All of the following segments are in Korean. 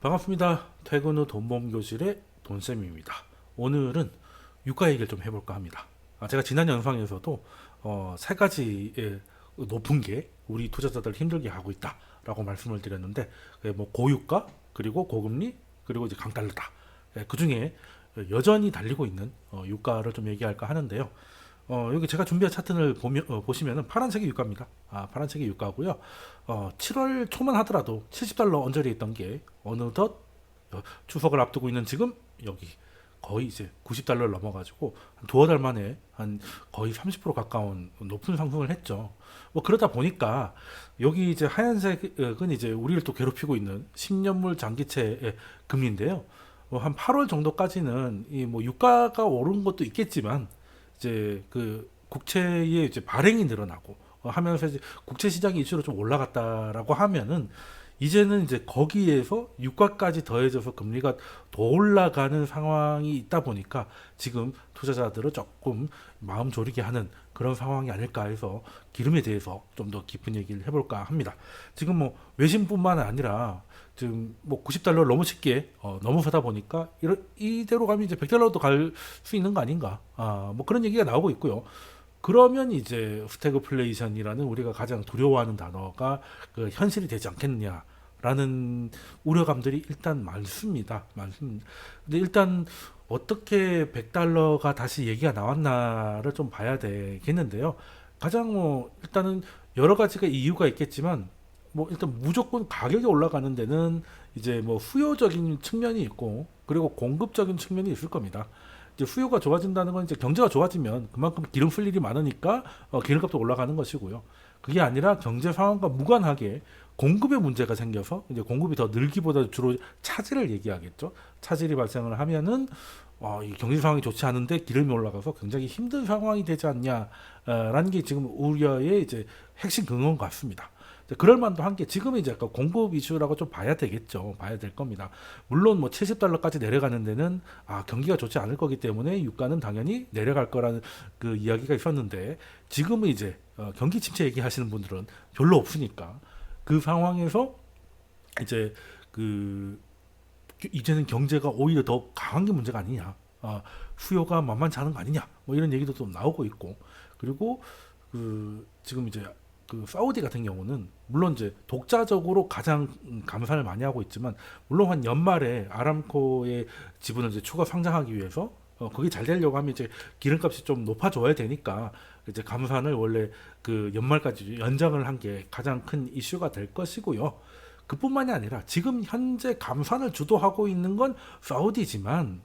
반갑습니다. 퇴근 후 돈모음 교실의 돈쌤입니다. 오늘은 유가 얘기를 좀 해볼까 합니다. 제가 지난 영상에서도 세 가지의 높은 게 우리 투자자들을 힘들게 하고 있다라고 말씀을 드렸는데, 그게 뭐 고유가, 그리고 고금리, 그리고 이제 강달러다. 그 중에 여전히 달리고 있는 유가를 좀 얘기할까 하는데요. 여기 제가 준비한 차트를 보시면은 파란색이 유가입니다. 파란색이 유가고요. 7월 초만 하더라도 70달러 언저리에 있던 게 어느덧 추석을 앞두고 있는 지금 여기 거의 이제 90달러를 넘어가지고 한 두어 달 만에 한 거의 30% 가까운 높은 상승을 했죠. 뭐 그러다 보니까 여기 이제 하얀색은 이제 우리를 또 괴롭히고 있는 10년물 장기채의 금리인데요. 한 8월 정도까지는 이 뭐 유가가 오른 것도 있겠지만 이제 그 국채의 이제 발행이 늘어나고 하면서 이제 국채 시장이 이슈로 좀 올라갔다라고 하면은 이제는 이제 거기에서 유가까지 더해져서 금리가 더 올라가는 상황이 있다 보니까 지금 투자자들은 조금 마음 졸이게 하는 그런 상황이 아닐까 해서 기름에 대해서 좀 더 깊은 얘기를 해볼까 합니다. 지금 뭐 외신뿐만 아니라 지금 뭐 90달러 너무 쉽게 넘어서다 보니까 이대로 가면 이제 100달러도 갈 수 있는 거 아닌가? 뭐 그런 얘기가 나오고 있고요. 그러면 이제 스태그플레이션이라는 우리가 가장 두려워하는 단어가 그 현실이 되지 않겠느냐라는 우려감들이 일단 많습니다. 많습니다. 근데 일단 어떻게 100달러가 다시 얘기가 나왔나를 좀 봐야 되겠는데요. 가장 뭐 일단은 여러 가지가 이유가 있겠지만 뭐 일단 무조건 가격이 올라가는 데는 이제 뭐 수요적인 측면이 있고 그리고 공급적인 측면이 있을 겁니다. 이제 수요가 좋아진다는 건 이제 경제가 좋아지면 그만큼 기름 쓸 일이 많으니까 기름값도 올라가는 것이고요. 그게 아니라 경제 상황과 무관하게 공급에 문제가 생겨서 이제 공급이 더 늘기보다 주로 차질을 얘기하겠죠. 차질이 발생을 하면은 이 경제 상황이 좋지 않은데 기름이 올라가서 굉장히 힘든 상황이 되지 않냐라는 게 지금 우려의 이제 핵심 근원 같습니다. 그럴 만도 한 게 지금은 이제 약간 공급 이슈라고 좀 봐야 되겠죠. 봐야 될 겁니다. 물론 뭐 70달러까지 내려가는 데는 경기가 좋지 않을 거기 때문에 유가는 당연히 내려갈 거라는 그 이야기가 있었는데 지금은 이제 경기 침체 얘기하시는 분들은 별로 없으니까 그 상황에서 이제 그 이제는 경제가 오히려 더 강한 게 문제가 아니냐. 수요가 만만치 않은 거 아니냐. 뭐 이런 얘기도 좀 나오고 있고 그리고 그 지금 이제 그 사우디 같은 경우는 물론 이제 독자적으로 가장 감산을 많이 하고 있지만 물론 한 연말에 아람코의 지분을 이제 추가 상장하기 위해서 그게 잘 되려고 하면 이제 기름값이 좀 높아져야 되니까 이제 감산을 원래 그 연말까지 연장을 한 게 가장 큰 이슈가 될 것이고요. 그뿐만이 아니라 지금 현재 감산을 주도하고 있는 건 사우디지만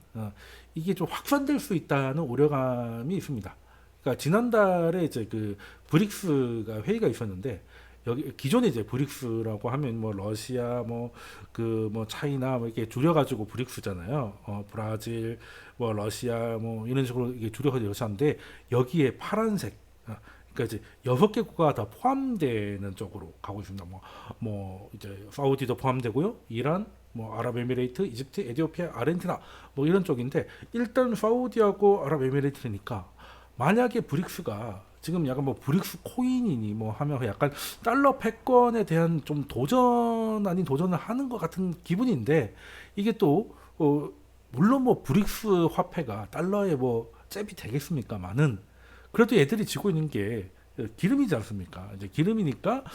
이게 좀 확산될 수 있다는 우려감이 있습니다. 그러니까 지난달에 이제 그 브릭스가 회의가 있었는데 여기 기존에 이제 브릭스라고 하면 뭐 러시아 뭐 그 뭐 차이나 뭐 이렇게 줄여가지고 브릭스잖아요. 브라질 뭐 러시아 뭐 이런 식으로 이게 줄여가지고 러시아인데 여기에 파란색 그러니까 이제 6개 국가가 다 포함되는 쪽으로 가고 있습니다. 뭐 이제 사우디도 포함되고요. 이란 뭐 아랍에미레이트, 이집트, 에티오피아, 아르헨티나 뭐 이런 쪽인데 일단 사우디하고 아랍에미레이트니까 만약에 브릭스가 지금 약간 뭐 브릭스 코인이니 뭐 하면 약간 달러 패권에 대한 좀 도전 아닌 도전을 하는 것 같은 기분인데 이게 또 물론 뭐 브릭스 화폐가 달러에 뭐 잽이 되겠습니까만은 그래도 애들이 지고 있는 게 기름이지 않습니까? 이제 기름이니까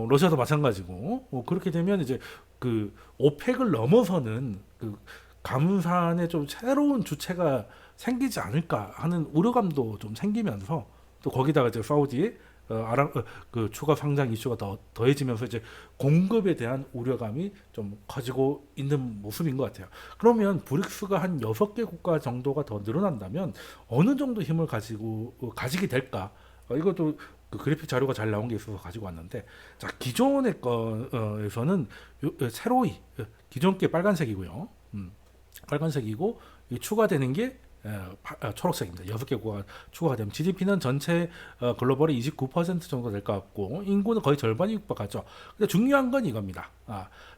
러시아도 마찬가지고 그렇게 되면 이제 그 오펙을 넘어서는 그 감산의 좀 새로운 주체가 생기지 않을까 하는 우려감도 좀 생기면서 또 거기다가 이제 사우디 그 추가 상장 이슈가 더 더해지면서 이제 공급에 대한 우려감이 좀 커지고 있는 모습인 것 같아요. 그러면 브릭스가 한 6개 국가 정도가 더 늘어난다면 어느 정도 힘을 가지게 될까? 이것도 그 그래픽 자료가 잘 나온 게 있어서 가지고 왔는데 자 기존의 거에서는 새로이 기존 게 빨간색이고요. 빨간색이고 추가되는 게 초록색입니다. 6개 국가가 추가가 되면 GDP는 전체 글로벌의 29% 정도 될 것 같고 인구는 거의 절반이 육박하죠. 근데 중요한 건 이겁니다.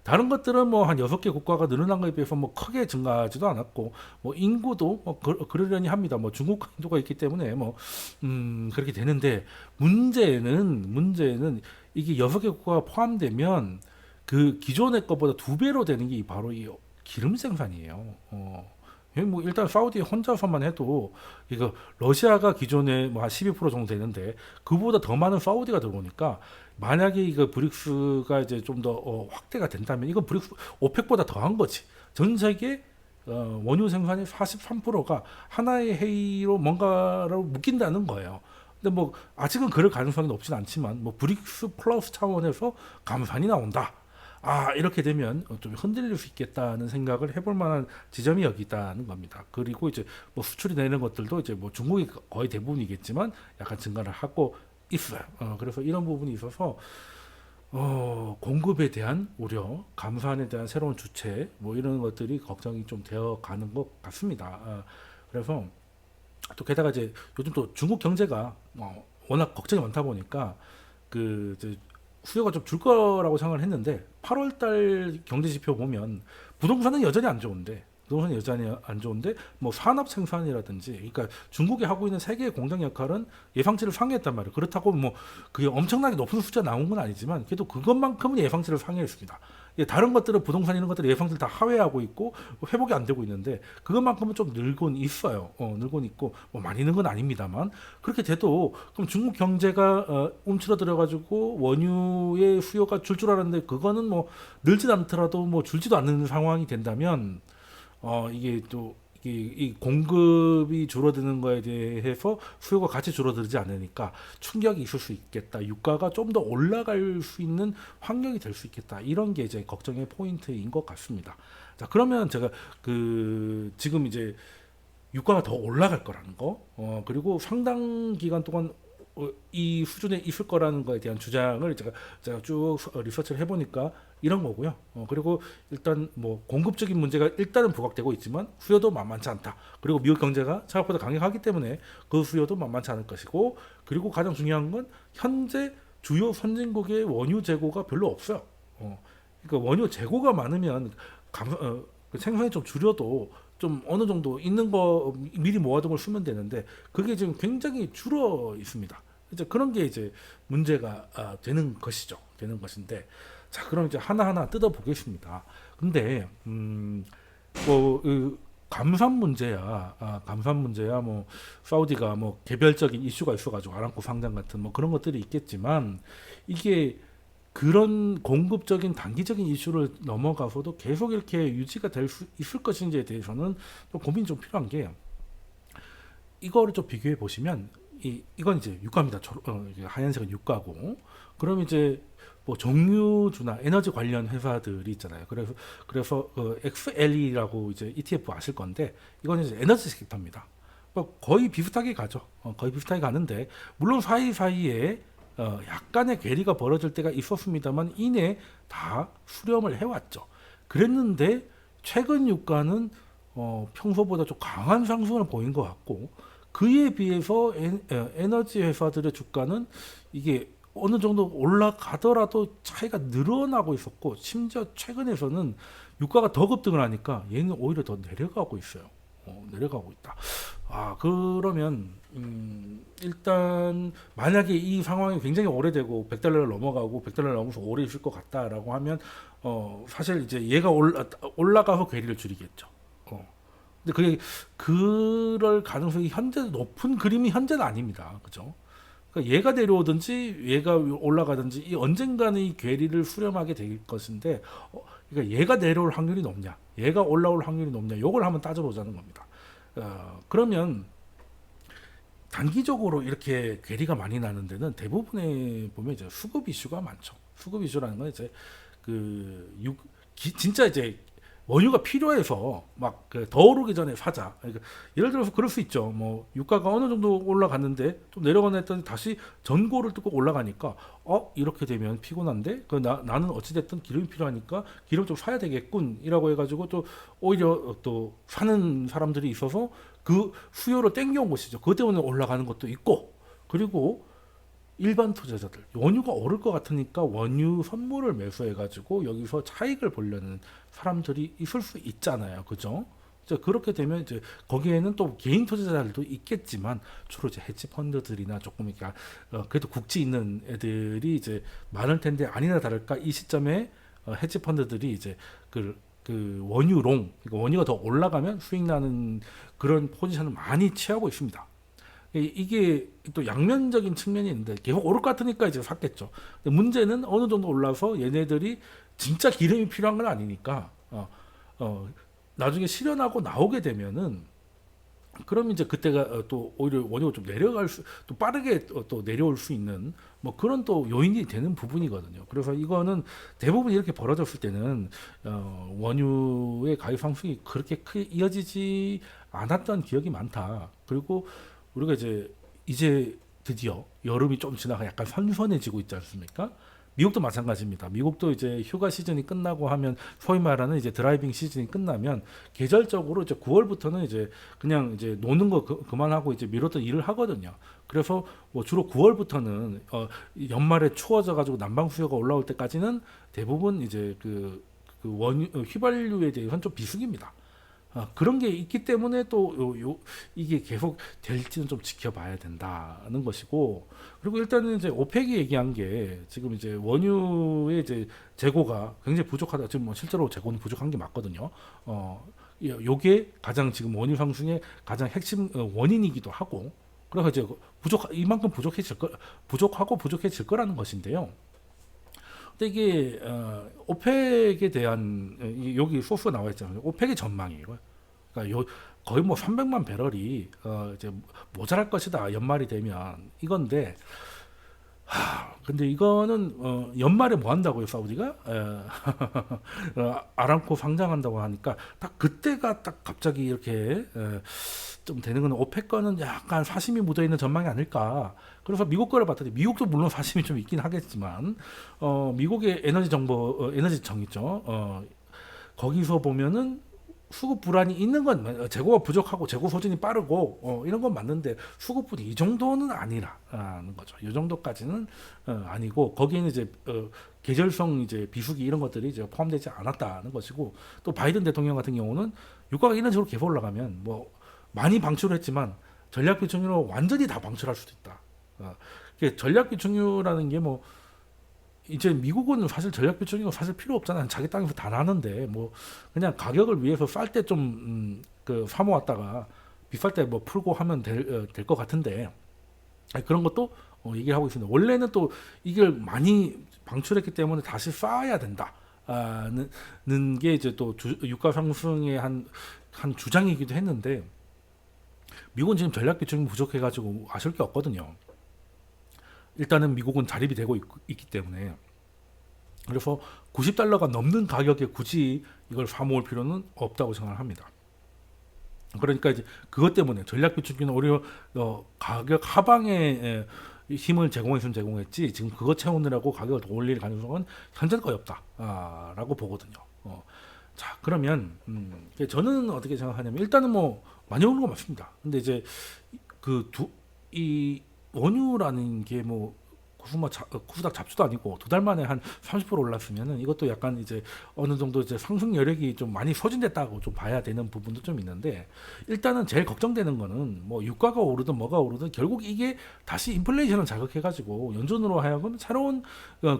다른 것들은 뭐 한 6개 국가가 늘어난 것에 비해서 뭐 크게 증가하지도 않았고 뭐 인구도 뭐 그러려니 합니다. 뭐 중국 인구가 있기 때문에 뭐 그렇게 되는데 문제는 이게 6개 국가가 포함되면 그 기존의 것보다 2배로 되는 게 바로 이 기름 생산이에요. 뭐 일단 사우디 혼자서만 해도 이거 러시아가 기존에 뭐 한 12% 정도 되는데 그보다 더 많은 사우디가 들어오니까 만약에 이거 브릭스가 이제 좀 더 확대가 된다면 이거 브릭스 오펙보다 더한 거지. 전 세계 원유 생산의 43%가 하나의 회의로 뭔가를 묶인다는 거예요. 근데 뭐 아직은 그럴 가능성이 높진 않지만 뭐 브릭스 플러스 차원에서 감산이 나온다. 아 이렇게 되면 좀 흔들릴 수 있겠다는 생각을 해볼 만한 지점이 여기 있다는 겁니다. 그리고 이제 뭐 수출이 되는 것들도 이제 뭐 중국이 거의 대부분이겠지만 약간 증가를 하고 있어요. 그래서 이런 부분이 있어서 공급에 대한 우려, 감산에 대한 새로운 주체 뭐 이런 것들이 걱정이 좀 되어 가는 것 같습니다. 그래서 또 게다가 이제 요즘 또 중국 경제가 워낙 걱정이 많다 보니까 그 이제 수요가 좀 줄 거라고 생각을 했는데 8월 달 경제 지표 보면 부동산은 여전히 안 좋은데 뭐 산업 생산이라든지 그러니까 중국이 하고 있는 세 개의 공장 역할은 예상치를 상회했단 말이에요. 그렇다고 뭐 그게 엄청나게 높은 숫자 나온 건 아니지만 그래도 그것만큼은 예상치를 상회했습니다. 다른 것들은 부동산 이런 것들은 예상치를 다 하회하고 있고 회복이 안 되고 있는데 그것만큼은 좀 늘곤 있어요. 늘곤 있고 뭐 많이 는 건 아닙니다만 그렇게 돼도 그럼 중국 경제가 움츠러들어 가지고 원유의 수요가 줄 줄 알았는데 그거는 뭐 늘진 않더라도 뭐 줄지도 않는 상황이 된다면 이게 또 이 공급이 줄어드는 거에 대해서 수요가 같이 줄어들지 않으니까 충격이 있을 수 있겠다. 유가가 좀 더 올라갈 수 있는 환경이 될 수 있겠다. 이런 게 이제 걱정의 포인트인 것 같습니다. 자, 그러면 제가 그 지금 이제 유가가 더 올라갈 거라는 거, 그리고 상당 기간 동안 이 수준에 있을 거라는 거에 대한 주장을 제가 쭉 리서치를 해보니까 이런 거고요. 그리고 일단 뭐 공급적인 문제가 일단은 부각되고 있지만 수요도 만만치 않다. 그리고 미국 경제가 생각보다 강력하기 때문에 그 수요도 만만치 않을 것이고, 그리고 가장 중요한 건 현재 주요 선진국의 원유 재고가 별로 없어요. 그러니까 원유 재고가 많으면 그 생산이 좀 줄여도 좀 어느 정도 있는 거 미리 모아둔 걸 쓰면 되는데 그게 지금 굉장히 줄어 있습니다. 이제 그런 게 이제 문제가 되는 것이죠. 되는 것인데 자 그럼 이제 하나하나 뜯어 보겠습니다. 근데 뭐 감산 문제야, 감산 문제야 뭐 사우디가 뭐 개별적인 이슈가 있어가지고 아람코 상장 같은 뭐 그런 것들이 있겠지만 이게 그런 공급적인 단기적인 이슈를 넘어가서도 계속 이렇게 유지가 될 수 있을 것인지에 대해서는 좀 고민이 좀 필요한 게 이거를 좀 비교해 보시면 이건 이제 유가입니다. 하얀색은 유가고 그럼 이제 뭐 정유주나 에너지 관련 회사들이 있잖아요. 그래서 XLE라고 이제 ETF 아실 건데 이건 이제 에너지 섹터입니다. 거의 비슷하게 가죠. 거의 비슷하게 가는데 물론 사이사이에 약간의 괴리가 벌어질 때가 있었습니다만 이내 다 수렴을 해왔죠. 그랬는데 최근 유가는 평소보다 좀 강한 상승을 보인 것 같고 그에 비해서 에너지 회사들의 주가는 이게 어느 정도 올라가더라도 차이가 늘어나고 있었고 심지어 최근에서는 유가가 더 급등을 하니까 얘는 오히려 더 내려가고 있어요. 내려가고 있다. 그러면 일단 만약에 이 상황이 굉장히 오래되고 100달러를 넘어가고 100달러를 넘어서 오래 있을 것 같다라고 하면 사실 이제 얘가 올라가서 괴리를 줄이겠죠. 근데 그게 그럴 가능성이 현재 높은 그림이 현재는 아닙니다. 그죠? 그러니까 얘가 내려오든지 얘가 올라가든지 이 언젠가는 이 괴리를 수렴하게 될 것인데 그러니까 얘가 내려올 확률이 높냐 얘가 올라올 확률이 높냐 요걸 한번 따져보자는 겁니다. 그러면 단기적으로 이렇게 괴리가 많이 나는 데는 대부분에 보면 이제 수급 이슈가 많죠. 수급 이슈라는 건 이제 진짜 이제 원유가 필요해서 막 더 오르기 전에 사자. 그러니까 예를 들어서 그럴 수 있죠. 뭐 유가가 어느 정도 올라갔는데 좀 내려가나 했더니 다시 전고를 뚫고 올라가니까 이렇게 되면 피곤한데 나는 어찌됐든 기름이 필요하니까 기름 좀 사야 되겠군이라고 해가지고 또 오히려 또 사는 사람들이 있어서 그 수요를 땡겨온 것이죠. 그것 때문에 올라가는 것도 있고 그리고 일반 투자자들 원유가 오를 것 같으니까 원유 선물을 매수해가지고 여기서 차익을 보려는 사람들이 있을 수 있잖아요, 그죠? 그렇게 되면 이제 거기에는 또 개인 투자자들도 있겠지만 주로 이제 헤지 펀드들이나 조금 이렇게 그래도 국지 있는 애들이 이제 많을 텐데 아니나 다를까 이 시점에 헤지 펀드들이 이제 원유롱, 그러니까 원유가 더 올라가면 수익 나는 그런 포지션을 많이 취하고 있습니다. 이게 또 양면적인 측면이 있는데 계속 오를 것 같으니까 이제 샀겠죠. 근데 문제는 어느 정도 올라서 얘네들이 진짜 기름이 필요한 건 아니니까 나중에 실현하고 나오게 되면은 그럼 이제 그때가 또 오히려 원유가 좀 내려갈 또 빠르게 또 내려올 수 있는 뭐 그런 또 요인이 되는 부분이거든요. 그래서 이거는 대부분 이렇게 벌어졌을 때는 원유의 가격 상승이 그렇게 크게 이어지지 않았던 기억이 많다. 그리고 우리가 이제 드디어 여름이 좀 지나가 약간 선선해지고 있지 않습니까? 미국도 마찬가지입니다. 미국도 이제 휴가 시즌이 끝나고 하면 소위 말하는 이제 드라이빙 시즌이 끝나면 계절적으로 이제 9월부터는 이제 그냥 이제 노는 거 그만하고 이제 미뤘던 일을 하거든요. 그래서 뭐 주로 9월부터는 연말에 추워져 가지고 난방 수요가 올라올 때까지는 대부분 이제 그 원유 휘발유에 대해서는 좀 비수기입니다. 그런 게 있기 때문에 또 이게 계속 될지는 좀 지켜봐야 된다는 것이고, 그리고 일단은 이제 오펙이 얘기한 게 지금 이제 원유의 이제 재고가 굉장히 부족하다. 지금 뭐 실제로 재고는 부족한 게 맞거든요. 요게 가장 지금 원유 상승의 가장 핵심 원인이기도 하고, 그래서 이제 이만큼 부족하고 부족해질 거라는 것인데요. 근데 이게 오펙에 대한 여기 소스가 나와 있잖아요. 오펙의 전망이에요. 그러니까 거의 뭐 300만 배럴이 이제 모자랄 것이다 연말이 되면 이건데, 근데 이거는 연말에 뭐 한다고요, 사우디가? 아람코 상장한다고 하니까 딱 그때가 딱 갑자기 이렇게 좀 되는 건 오펙 거는 약간 사심이 묻어 있는 전망이 아닐까. 그래서 미국 거를 봤더니 미국도 물론 사심이 좀 있긴 하겠지만 미국의 에너지청 있죠. 거기서 보면은 수급 불안이 있는 건 재고가 부족하고 재고 소진이 빠르고 이런 건 맞는데 수급분이 이 정도는 아니라는 거죠. 이 정도까지는 아니고 거기에는 이제 계절성 이제 비수기 이런 것들이 이제 포함되지 않았다는 것이고, 또 바이든 대통령 같은 경우는 유가가 이런 식으로 계속 올라가면 뭐 많이 방출을 했지만 전략 비축유로 완전히 다 방출할 수도 있다. 전략 비축유라는 게 뭐 이제 미국은 사실 전략 비축유가 사실 필요 없잖아요. 자기 땅에서 다 나는데 뭐 그냥 가격을 위해서 쌀 때 좀 사모았다가 비쌀 때 뭐 풀고 하면 될 것 같은데, 그런 것도 얘기하고 있습니다. 원래는 또 이걸 많이 방출했기 때문에 다시 쌓아야 된다. 는 게 이제 또 유가 상승의 한 주장이기도 했는데, 미국은 지금 전략 비축이 부족해가지고 아실 게 없거든요. 일단은 미국은 자립이 되고 있기 때문에, 그래서 $90가 넘는 가격에 굳이 이걸 사모을 필요는 없다고 생각합니다. 그러니까 이제 그것 때문에 전략 비축기는 오히려 가격 하방에 힘을 제공했으면 제공했지 지금 그거 채우느라고 가격을 더 올릴 가능성은 현재는 거의 없다라고 보거든요. 자, 그러면 저는 어떻게 생각하냐면, 일단은 뭐 많이 오른 거 맞습니다. 근데 이제 이 원유라는 게 뭐 코스닥 잡지도 아니고 2달 만에 한 30% 올랐으면은 이것도 약간 이제 어느 정도 이제 상승 여력이 좀 많이 소진됐다고 좀 봐야 되는 부분도 좀 있는데, 일단은 제일 걱정되는 거는 뭐 유가가 오르든 뭐가 오르든 결국 이게 다시 인플레이션을 자극해가지고 연준으로 하여금 새로운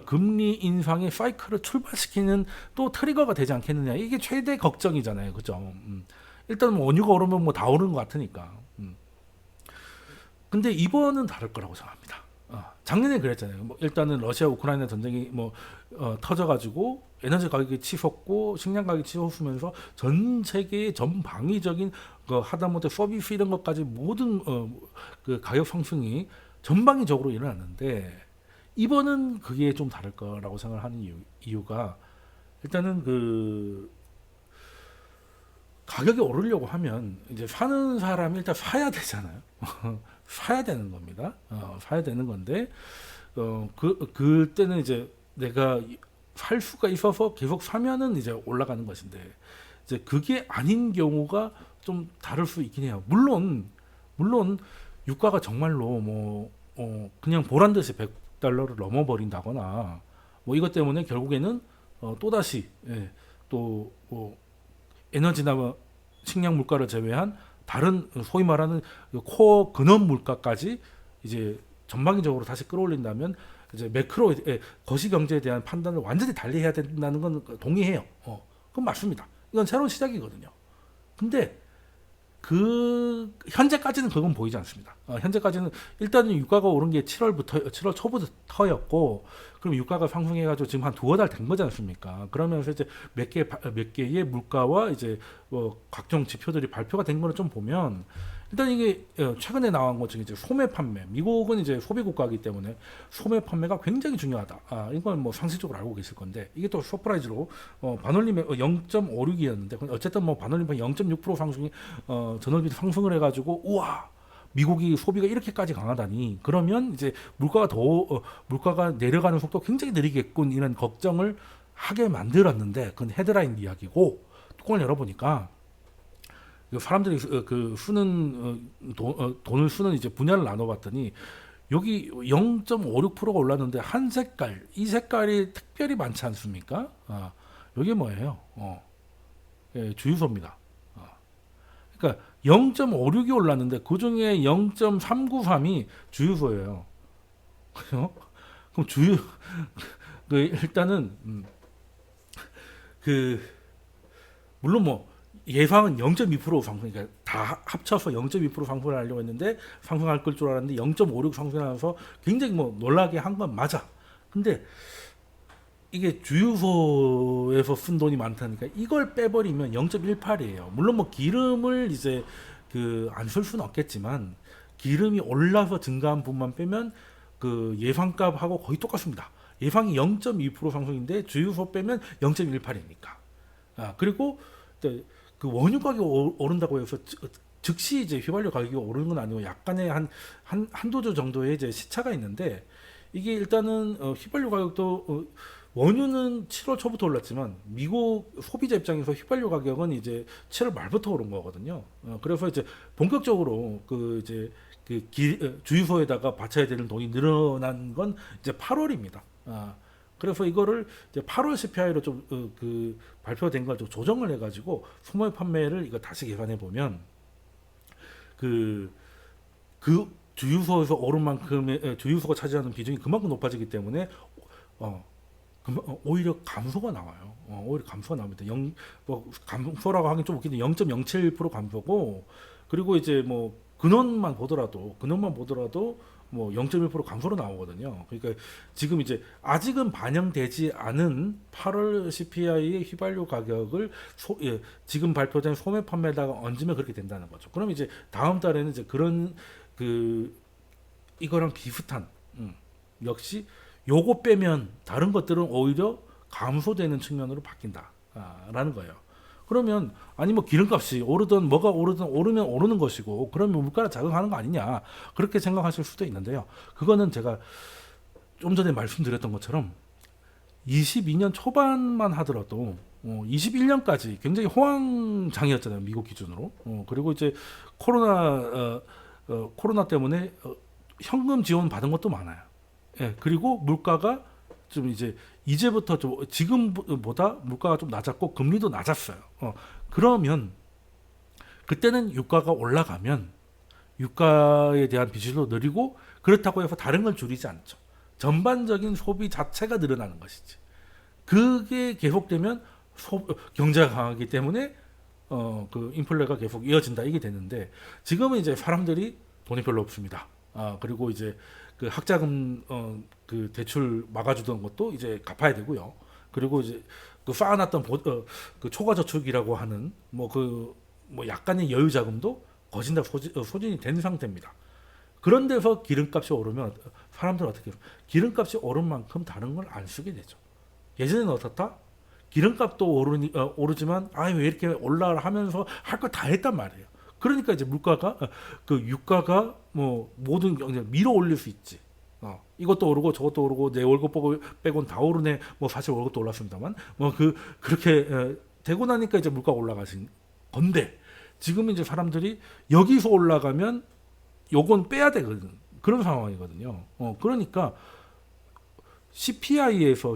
금리 인상의 사이클을 출발시키는 또 트리거가 되지 않겠느냐, 이게 최대 걱정이잖아요, 그죠? 일단 뭐 원유가 오르면 뭐 다 오르는 것 같으니까. 근데 이번은 다를 거라고 생각합니다. 작년에 그랬잖아요. 뭐 일단은 러시아 우크라이나 전쟁이 뭐 터져가지고 에너지 가격이 치솟고 식량 가격이 치솟으면서 전 세계의 전방위적인 하다못해 서비스 이런 것까지 모든 그 가격 상승이 전방위적으로 일어났는데, 이번은 그게 좀 다를 거라고 생각을 하는 이유가 일단은 가격이 오르려고 하면 이제 사는 사람이 일단 사야 되잖아요. 사야 되는 겁니다. 사야 되는 건데, 그때는 이제 내가 살 수가 있어서 계속 사면은 이제 올라가는 것인데, 이제 그게 아닌 경우가 좀 다를 수 있긴 해요. 물론 유가가 정말로 뭐 그냥 보란 듯이 $100를 넘어버린다거나 뭐 이것 때문에 결국에는 또다시 또 에너지나 식량 물가를 제외한 다른 소위 말하는 코어 근원 물가까지 이제 전방위적으로 다시 끌어올린다면 이제 매크로 거시 경제에 대한 판단을 완전히 달리 해야 된다는 건 동의해요. 그건 맞습니다. 이건 새로운 시작이거든요. 근데 그 현재까지는 그건 보이지 않습니다. 현재까지는 일단은 유가가 오른 게 7월 초부터였고, 그럼 유가가 상승해가지고 지금 한 두어 달 된 거지 않습니까? 그러면서 이제 몇 개의 물가와 이제 뭐 각종 지표들이 발표가 된 거를 좀 보면, 일단 이게 최근에 나온 것 중에 이제 소매 판매, 미국은 이제 소비 국가이기 때문에 소매 판매가 굉장히 중요하다. 이건 뭐 상식적으로 알고 계실 건데, 이게 또 서프라이즈로 반올림이 0.56이었는데 어쨌든 뭐 반올림이 0.6% 상승이 전월비 상승을 해가지고, 우와, 미국이 소비가 이렇게까지 강하다니, 그러면 이제 물가가 내려가는 속도가 굉장히 느리겠군, 이런 걱정을 하게 만들었는데, 그건 헤드라인 이야기고, 뚜껑을 열어보니까 사람들이 그 쓰는 돈을 쓰는 이제 분야를 나눠봤더니, 여기 0.56%가 올랐는데 한 색깔, 이 색깔이 특별히 많지 않습니까? 여기 뭐예요? 주유소입니다. 그러니까 0.56이 올랐는데 그 중에 0.393이 주유소예요. 그죠? 그럼 일단은 물론 뭐 예상은 0.2% 상승, 그러니까 다 합쳐서 0.2% 상승을 하려고 했는데 상승할 걸 줄 알았는데 0.56 상승하면서 굉장히 뭐 놀라게 한 건 맞아. 근데 이게 주유소에서 쓴 돈이 많다니까 이걸 빼버리면 0.18이에요. 물론 뭐 기름을 이제 안 쓸 수는 없겠지만, 기름이 올라서 증가한 부분만 빼면 그 예상값하고 거의 똑같습니다. 예상이 0.2% 상승인데 주유소 빼면 0.18이니까. 그리고 그 원유 가격이 오른다고 해서 즉시 이제 휘발유 가격이 오르는 건 아니고 약간의 한두 주 정도의 이제 시차가 있는데, 이게 일단은 휘발유 가격도 원유는 7월 초부터 올랐지만 미국 소비자 입장에서 휘발유 가격은 이제 7월 말부터 오른 거거든요. 그래서 이제 본격적으로 주유소에다가 바쳐야 되는 돈이 늘어난 건 이제 8월입니다. 그래서 이거를 이제 8월 CPI로 좀 발표된 걸 좀 조정을 해가지고 소매 판매를 이거 다시 계산해 보면 그 주유소에서 오른 만큼의 주유소가 차지하는 비중이 그만큼 높아지기 때문에 오히려 감소가 나와요. 오히려 감소가 나옵니다. 감소라고 하긴 좀 웃긴데 0.07% 감소고, 그리고 이제 뭐 근원만 보더라도 뭐 0.1% 감소로 나오거든요. 그러니까 지금 이제 아직은 반영되지 않은 8월 CPI의 휘발유 가격을 지금 발표된 소매 판매에다가 얹으면 그렇게 된다는 거죠. 그럼 이제 다음 달에는 이제 그런 이거랑 비슷한 역시 요거 빼면 다른 것들은 오히려 감소되는 측면으로 바뀐다라는 거예요. 그러면 아니 뭐 기름값이 오르든 뭐가 오르든 오르면 오르는 것이고, 그러면 물가를 자극하는 거 아니냐, 그렇게 생각하실 수도 있는데요. 그거는 제가 좀 전에 말씀드렸던 것처럼 22년 초반만 하더라도 21년까지 굉장히 호황장이었잖아요, 미국 기준으로. 그리고 이제 코로나 때문에 현금 지원 받은 것도 많아요. 예, 그리고 물가가 좀 이제부터 좀 지금보다 물가가 좀 낮았고 금리도 낮았어요. 그러면 그때는 유가가 올라가면 유가에 대한 비중도 느리고, 그렇다고 해서 다른 걸 줄이지 않죠. 전반적인 소비 자체가 늘어나는 것이지. 그게 계속되면 경제가 강하기 때문에 인플레가 계속 이어진다, 이게 되는데, 지금은 이제 사람들이 돈이 별로 없습니다. 그리고 이제 그 학자금 대출 막아주던 것도 이제 갚아야 되고요. 그리고 이제 그 쌓아놨던 그 초과저축이라고 하는 뭐 약간의 여유 자금도 거진 다 소진이 된 상태입니다. 그런 데서 기름값이 오르면 사람들은 어떻게 해요? 기름값이 오른 만큼 다른 걸 안 쓰게 되죠. 예전에는 어떻다? 기름값도 오르지만 왜 이렇게 올라 하면서 할 거 다 했단 말이에요. 그러니까 이제 유가가 뭐 모든 경제 밀어 올릴 수 있지. 이것도 오르고 저것도 오르고 내 월급 빼곤 다 오르네. 뭐 사실 월급도 올랐습니다만 뭐 그렇게 되고 나니까 이제 물가가 올라가신 건데, 지금 이제 사람들이 여기서 올라가면 요건 빼야 되거든. 그런 상황이거든요. 그러니까 CPI에서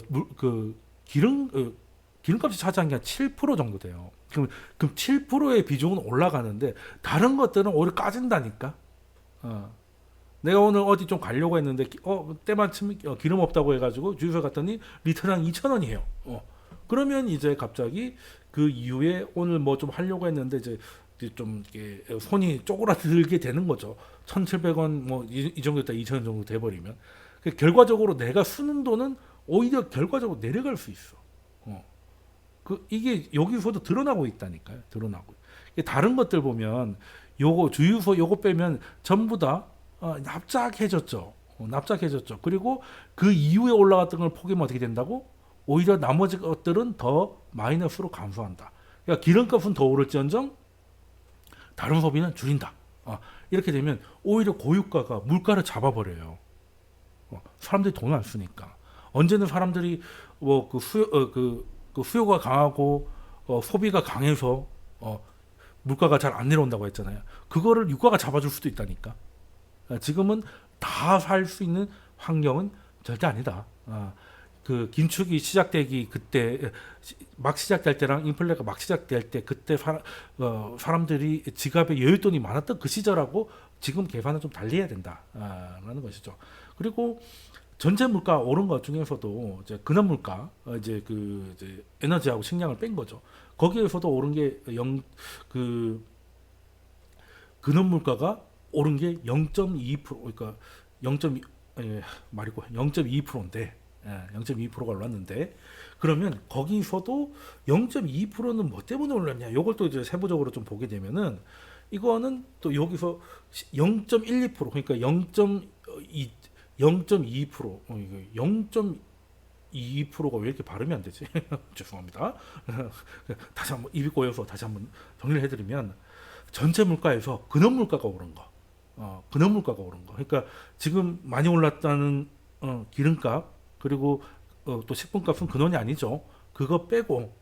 기름값이 차지한 게 한 7% 정도 돼요. 그럼 7%의 비중은 올라가는데 다른 것들은 오히려 까진다니까. 내가 오늘 어디 좀 가려고 했는데 때마침 기름 없다고 해가지고 주유소 갔더니 리터당 2,000원이에요. 그러면 이제 갑자기 그 이후에 오늘 뭐 좀 하려고 했는데 이제 좀 이렇게 손이 쪼그라들게 되는 거죠. 1,700원 뭐 이 정도 있다 2,000원 정도 돼버리면 결과적으로 내가 쓰는 돈은 오히려 결과적으로 내려갈 수 있어. 이게 여기서도 드러나고 있다니까요. 드러나고. 다른 것들 보면 요거 주유소 요거 빼면 전부 다 납작해졌죠. 납작해졌죠. 그리고 그 이후에 올라갔던 걸 포기하면 어떻게 된다고? 오히려 나머지 것들은 더 마이너스로 감소한다. 그러니까 기름값은 더 오를지언정 다른 소비는 줄인다. 이렇게 되면 오히려 고유가가 물가를 잡아버려요. 사람들이 돈을 안 쓰니까. 언제는 사람들이 뭐 그 수요가 강하고 소비가 강해서 물가가 잘 안 내려온다고 했잖아요. 그거를 유가가 잡아줄 수도 있다니까. 지금은 다 살 수 있는 환경은 절대 아니다. 그 긴축이 시작되기 그때 막 시작될 때랑 인플레가 막 시작될 때 그때 사람들이 지갑에 여윳돈이 많았던 그 시절하고 지금 계산은 좀 달리해야 된다라는 것이죠. 그리고 전체 물가 오른 것 중에서도 이제 근원 물가 이제 에너지하고 식량을 뺀 거죠. 거기에서도 오른 게 근원 물가가 오른 게 0.2% 그러니까 0.2 말이고 0.2%인데 0.2%가 올랐는데 그러면 거기서도 0.2%는 뭐 때문에 올랐냐? 이걸 또 이제 세부적으로 좀 보게 되면은 이거는 또 여기서 0.12% 그러니까 0.2 0.2% 0.2%가 왜 이렇게 발음이 안 되지? 죄송합니다. 다시 한번 입이 꼬여서 다시 한번 정리를 해드리면 전체 물가에서 근원 물가가 오른 거, 근원 물가가 오른 거. 그러니까 지금 많이 올랐다는 기름값 그리고 또 식품값은 근원이 아니죠. 그거 빼고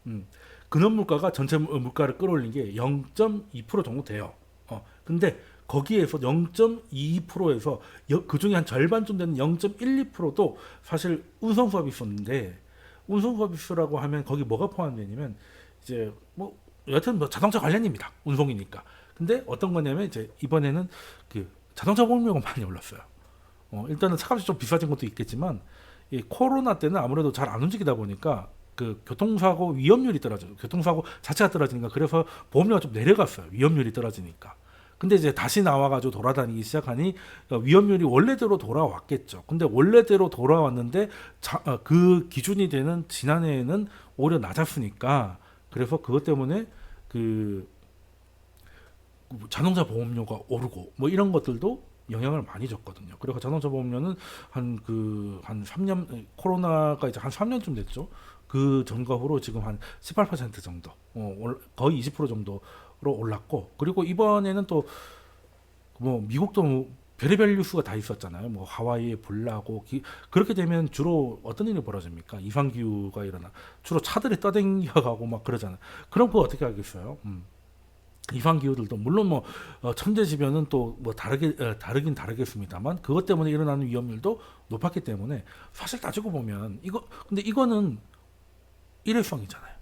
근원 물가가 전체 물가를 끌어올린 게 0.2% 정도 돼요. 근데 거기에서 0.2%에서 그 중에 한 절반쯤 되는 0.12%도 사실 운송 서비스인데 운송 서비스라고 하면 거기 뭐가 포함되냐면 이제 뭐 여하튼 뭐 자동차 관련입니다. 운송이니까. 근데 어떤 거냐면 이제 이번에는 그 자동차 보험료가 많이 올랐어요. 일단은 차값이 좀 비싸진 것도 있겠지만 이 코로나 때는 아무래도 잘 안 움직이다 보니까 그 교통사고 위험률이 떨어져요. 교통사고 자체가 떨어지니까 그래서 보험료가 좀 내려갔어요. 위험률이 떨어지니까. 근데 이제 다시 나와가지고 돌아다니기 시작하니 위험률이 원래대로 돌아왔겠죠. 근데 원래대로 돌아왔는데 그 기준이 되는 지난해에는 오히려 낮았으니까 그래서 그것 때문에 그 자동차 보험료가 오르고 뭐 이런 것들도 영향을 많이 줬거든요. 그래서 자동차 보험료는 한 3년 코로나가 이제 한 3년쯤 됐죠. 그 전과 후로 지금 한 18% 정도, 거의 20% 정도로 올랐고, 그리고 이번에는 또 뭐 미국도 별의별 뉴스가 다 있었잖아요. 뭐 하와이에 불 나고 그렇게 되면 주로 어떤 일이 벌어집니까? 이상 기후가 일어나 주로 차들이 떠댕겨가고 막 그러잖아요. 그럼 그거 어떻게 하겠어요? 이상 기후들도 물론 뭐 천재지변은 또 뭐 다르긴 다르겠습니다만 그것 때문에 일어나는 위험률도 높았기 때문에 사실 따지고 보면 근데 이거는 일회성이잖아요.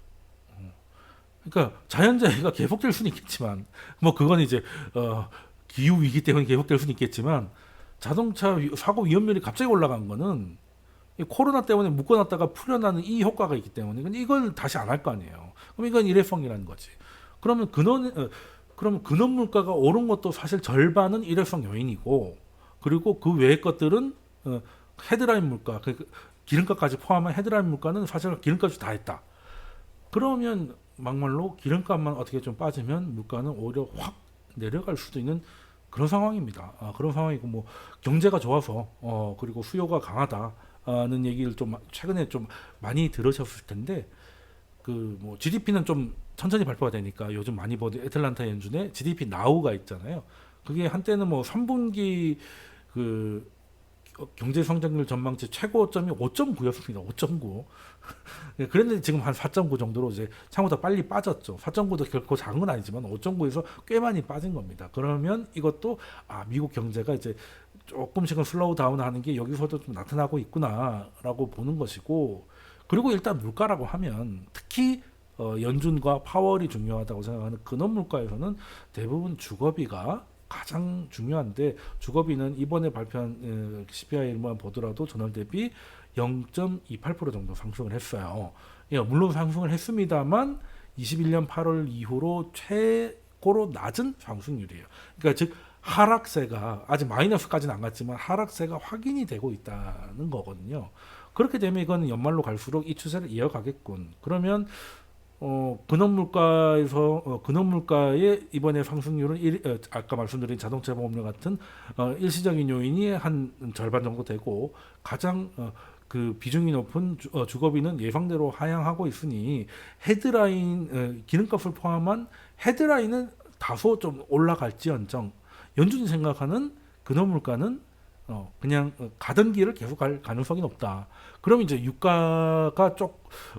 그러니까 자연재해가 계속될 수는 있겠지만 뭐 그건 이제 기후 위기 때문에 계속될 수는 있겠지만 자동차 사고 위험률이 갑자기 올라간 거는 이 코로나 때문에 묶어놨다가 풀려나는 이 효과가 있기 때문에 근데 이걸 다시 안 할 거 아니에요. 그럼 이건 일회성이라는 거지. 그러면 근원 물가가 오른 것도 사실 절반은 일회성 요인이고 그리고 그 외의 것들은 헤드라인 물가, 기름값까지 포함한 헤드라인 물가는 사실 기름값이 다 했다. 그러면 막말로 기름값만 어떻게 좀 빠지면 물가는 오히려 확 내려갈 수도 있는 그런 상황입니다. 그런 상황이고 뭐 경제가 좋아서 그리고 수요가 강하다는 얘기를 좀 최근에 좀 많이 들으셨을 텐데 그 뭐 GDP는 좀 천천히 발표가 되니까 요즘 많이 보는 애틀란타 연준의 GDP 나우가 있잖아요. 그게 한때는 뭐 3분기 그 경제 성장률 전망치 최고점이 5.9였습니다. 5.9. 그랬는데 지금 한 4.9 정도로 이제 창보다 빨리 빠졌죠. 4.9도 결코 작은 건 아니지만 5.9에서 꽤 많이 빠진 겁니다. 그러면 이것도 미국 경제가 이제 조금씩은 슬로우 다운하는 게 여기서도 좀 나타나고 있구나라고 보는 것이고 그리고 일단 물가라고 하면 특히 연준과 파월이 중요하다고 생각하는 근원 물가에서는 대부분 주거비가 가장 중요한데 주거비는 이번에 발표한 CPI만 보더라도 전월 대비 0.28% 정도 상승을 했어요. 예, 물론 상승을 했습니다만 21년 8월 이후로 최고로 낮은 상승률이에요. 그러니까 즉 하락세가 아직 마이너스까지는 안 갔지만 하락세가 확인이 되고 있다는 거거든요. 그렇게 되면 이건 연말로 갈수록 이 추세를 이어가겠군. 그러면 근원물가의 이번에 상승률은 아까 말씀드린 자동차 보험료 같은 일시적인 요인이 한 절반 정도 되고 가장 그 비중이 높은 주거비는 예상대로 하향하고 있으니 헤드라인 기름값을 포함한 헤드라인은 다소 좀 올라갈지언정 연준이 생각하는 근원물가는 그냥 가던 길을 계속 갈 가능성이 높다. 그럼 이제 유가가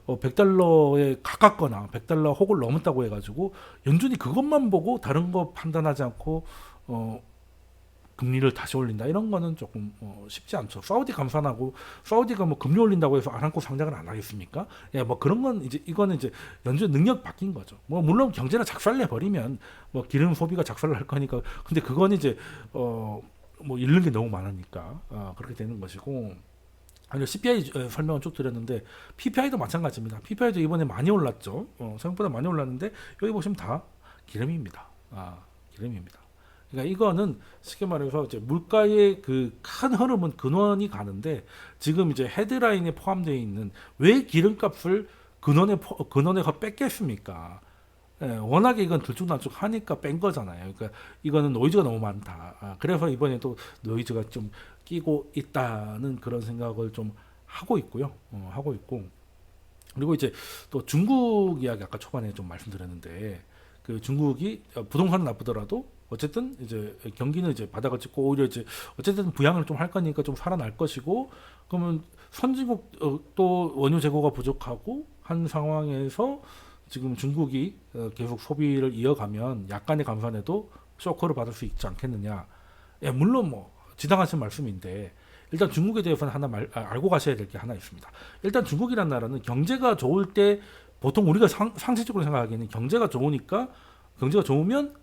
100달러에 가깝거나 100달러 혹을 넘었다고 해가지고 연준이 그것만 보고 다른 거 판단하지 않고 금리를 다시 올린다 이런 거는 조금 쉽지 않죠. 사우디 감산하고 사우디가 뭐 금리 올린다고 해서 아람코 상장을 안 하겠습니까? 예, 뭐 그런 건 이거는 이제 연준 능력 바뀐 거죠. 뭐 물론 경제가 작살내 버리면 뭐 기름 소비가 작살날 거니까 근데 그건 이제 뭐 잃는 게 너무 많으니까 그렇게 되는 것이고. 아니요, CPI 설명은 쭉 드렸는데 PPI도 마찬가지입니다. PPI도 이번에 많이 올랐죠. 생각보다 많이 올랐는데 여기 보시면 다 기름입니다. 기름입니다. 그러니까 이거는 쉽게 말해서 이제 물가의 그 큰 흐름은 근원이 가는데 지금 이제 헤드라인에 포함되어 있는 왜 기름값을 근원에 뺐겠습니까? 예, 워낙에 이건 들쭉날쭉 하니까 뺀 거잖아요. 그러니까 이거는 노이즈가 너무 많다. 그래서 이번에 또 노이즈가 좀 끼고 있다는 그런 생각을 좀 하고 있고요. 하고 있고 그리고 이제 또 중국 이야기 아까 초반에 좀 말씀드렸는데 그 중국이 부동산은 나쁘더라도 어쨌든 이제 경기는 이제 바닥을 찍고 오히려 이제 어쨌든 부양을 좀 할 거니까 좀 살아날 것이고 그러면 선진국 또 원유 재고가 부족하고 한 상황에서 지금 중국이 계속 소비를 이어가면 약간의 감산에도 쇼크를 받을 수 있지 않겠느냐. 예, 물론 뭐 지당하신 말씀인데 일단 중국에 대해서는 하나 알고 가셔야 될 게 하나 있습니다. 일단 중국이란 나라는 경제가 좋을 때 보통 우리가 상식적으로 생각하기에는 경제가 좋으니까 경제가 좋으면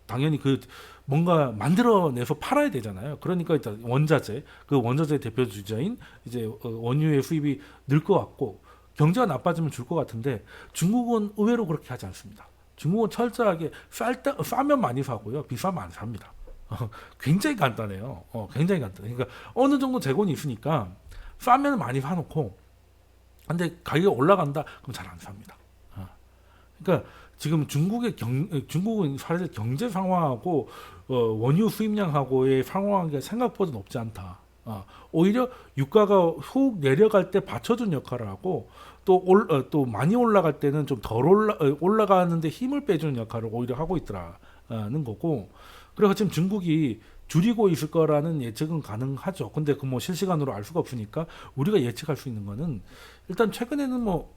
당연히 그 뭔가 만들어내서 팔아야 되잖아요. 그러니까 일단 그 원자재 대표 주자인 이제 원유의 수입이 늘 것 같고 경제가 나빠지면 줄 것 같은데 중국은 의외로 그렇게 하지 않습니다. 중국은 철저하게 싸면 많이 사고요. 비싸면 안 삽니다. 굉장히 간단해요. 굉장히 간단해요. 그러니까 어느 정도 재고는 있으니까 싸면 많이 사놓고 근데 가격이 올라간다 그럼 잘 안 삽니다. 그러니까 지금 중국은 사실 경제 상황하고 원유 수입량하고의 상황이 생각보다 높지 않다. 오히려 유가가 훅 내려갈 때 받쳐준 역할을 하고 또 많이 올라갈 때는 좀 덜 올라가는데 힘을 빼주는 역할을 오히려 하고 있더라는 거고. 그래서 지금 중국이 줄이고 있을 거라는 예측은 가능하죠. 근데 그 뭐 실시간으로 알 수가 없으니까 우리가 예측할 수 있는 거는 일단 최근에는 뭐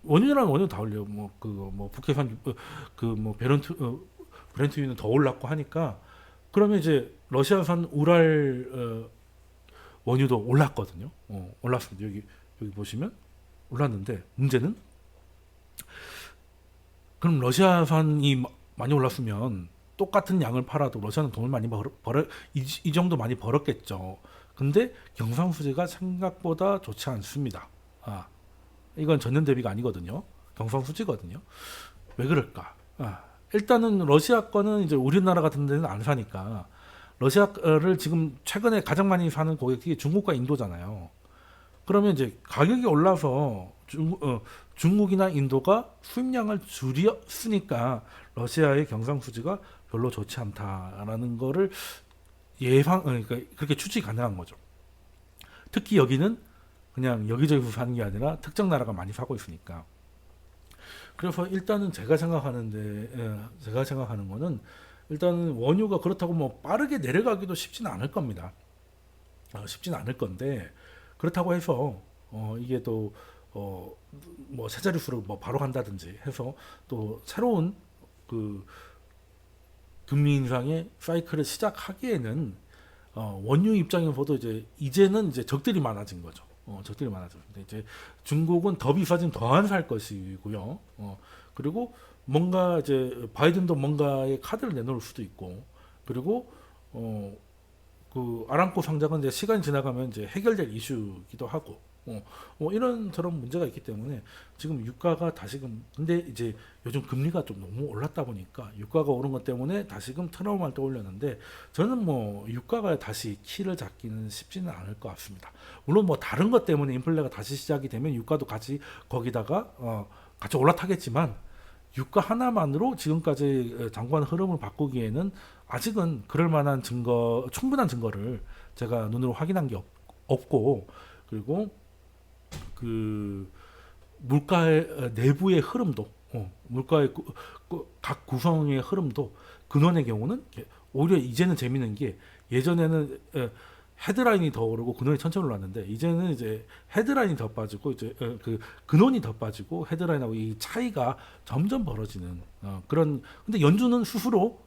원유랑 원유 다 올려요. 뭐 북해산 브렌트유는 더 올랐고 하니까 그러면 이제 러시아산 우랄 원유도 올랐거든요. 올랐습니다. 여기 보시면 올랐는데 문제는 그럼 러시아산이 많이 올랐으면 똑같은 양을 팔아도 러시아는 돈을 많이 이 정도 많이 벌었겠죠. 근데 경상수지가 생각보다 좋지 않습니다. 이건 전년 대비가 아니거든요. 경상수지거든요. 왜 그럴까? 일단은 러시아 거는 이제 우리나라 같은 데는 안 사니까 러시아를 지금 최근에 가장 많이 사는 고객이 중국과 인도잖아요. 그러면 이제 가격이 올라서 중국이나 인도가 수입량을 줄였으니까 러시아의 경상수지가 별로 좋지 않다라는 거를 그러니까 그렇게 추측이 가능한 거죠. 특히 여기는 그냥 여기저기서 사는 게 아니라 특정 나라가 많이 사고 있으니까. 그래서 일단은 제가 생각하는 거는 일단은 원유가 그렇다고 뭐 빠르게 내려가기도 쉽지는 않을 겁니다. 쉽지는 않을 건데 그렇다고 해서 이게 또 뭐 세 자릿수로 뭐 바로 간다든지 해서 또 새로운 그 금리 인상의 사이클을 시작하기에는 원유 입장에서도 이제는 적들이 많아진 거죠. 적들이 많아졌는데 이제 중국은 더 비싸지면 더 안 살 것이고요. 그리고 뭔가 이제 바이든도 뭔가의 카드를 내놓을 수도 있고 그리고 그 아람코 상장은 이제 시간이 지나가면 이제 해결될 이슈기도 하고 뭐 이런저런 문제가 있기 때문에 지금 유가가 다시금 근데 이제 요즘 금리가 좀 너무 올랐다 보니까 유가가 오른 것 때문에 다시금 트라우마를 떠올렸는데 저는 뭐 유가가 다시 키를 잡기는 쉽지는 않을 것 같습니다. 물론 뭐 다른 것 때문에 인플레가 다시 시작이 되면 유가도 같이 거기다가 같이 올라타겠지만 유가 하나만으로 지금까지 장관 흐름을 바꾸기에는 아직은 그럴 만한 증거, 충분한 증거를 제가 눈으로 확인한 게 없고, 그리고 그 물가의 내부의 흐름도, 물가의 각 구성의 흐름도 근원의 경우는 오히려 이제는 재밌는 게 예전에는 헤드라인이 더 오르고 근원이 천천히 올랐는데 이제는 이제 헤드라인이 더 빠지고 이제 그 근원이 더 빠지고 헤드라인하고 이 차이가 점점 벌어지는 그런. 근데 연준은 스스로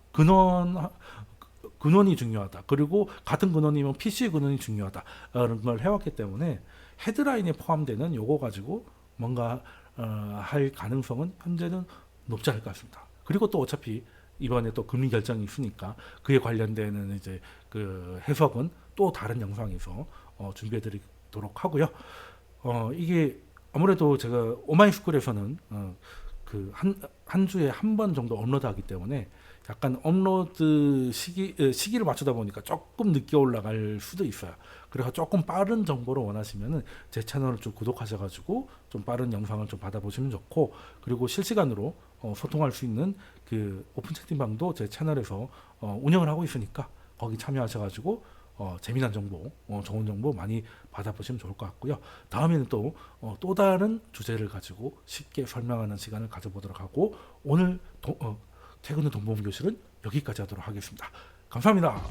근원이 중요하다. 그리고 같은 근원이면 PC의 근원이 중요하다라는 걸 해왔기 때문에 헤드라인에 포함되는 요거 가지고 뭔가 할 가능성은 현재는 높지 않을 것 같습니다. 그리고 또 어차피 이번에 또 금리 결정이 있으니까 그에 관련되는 이제 그 해석은 또 다른 영상에서 준비해드리도록 하고요. 이게 아무래도 제가 오마이스쿨에서는 그 한 주에 한 번 정도 업로드하기 때문에 약간 업로드 시기를 맞추다 보니까 조금 늦게 올라갈 수도 있어요. 그래서 조금 빠른 정보를 원하시면은 제 채널을 좀 구독하셔가지고 좀 빠른 영상을 좀 받아보시면 좋고, 그리고 실시간으로 소통할 수 있는 그 오픈 채팅방도 제 채널에서 운영을 하고 있으니까 거기 참여하셔가지고 재미난 정보, 좋은 정보 많이 받아보시면 좋을 것 같고요. 다음에는 또 다른 주제를 가지고 쉽게 설명하는 시간을 가져보도록 하고, 오늘 퇴근 후 돈보험 교실은 여기까지 하도록 하겠습니다. 감사합니다.